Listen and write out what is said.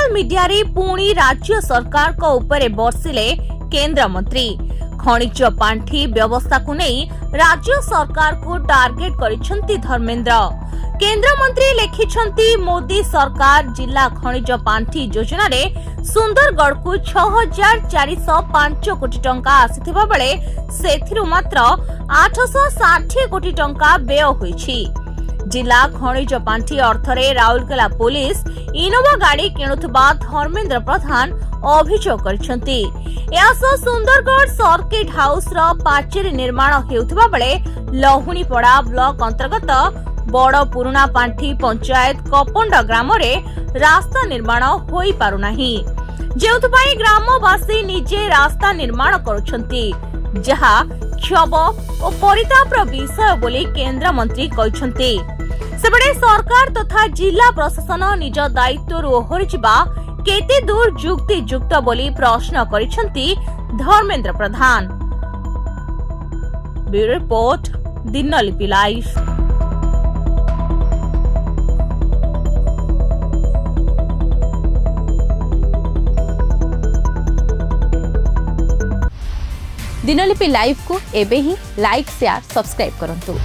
Social media रे पुणी राज्य सरकार को ऊपर बर्षिले केंद्र मंत्री। खनिज पांठी व्यवस्था को नहीं राज्य सरकार को टार्गेट करिसेंती धर्मेंद्र। केंद्र मंत्री लिखिछंती मोदी सरकार जिला खनिज पांठी योजना रे सुंदरगढ़ को 6405 कोटी टंका आसीथिबा बेले सेथिरु मात्र 860 कोटी टंका व्यय होईछि। जिला खनिज पांठी अर्थरे राउरकेला पुलिस इनोवा गाड़ी किणुथबा धर्मेंद्र प्रधान अभियोग करिसेंती। यासो सुंदरगढ़ सर्किट हाउस रो पाचेरी निर्माण हेउथबा बेले लहुणीपड़ा ब्लॉक अंतर्गत बड़ पुराना पांठी पंचायत कपंड ग्राम रे रास्ता निर्माण होई पारु नाही, जेउथपाई ग्रामवासी निजे रास्ता निर्माण करुछंती, जहा क्षोभ और परितापर विषय बोली केंद्र मंत्री कहिसंती। सेबडे सरकार तथा जिला प्रशासन निज दायित्व ओहरि जिबा केते दूर जुक्ति जुक्त बोली प्रश्न करिसंती Dharmendra Pradhan. Bureau report, Dinalipi live. Dinalipi live को एबे ही लाइक शेयर सब्सक्राइब करंतु।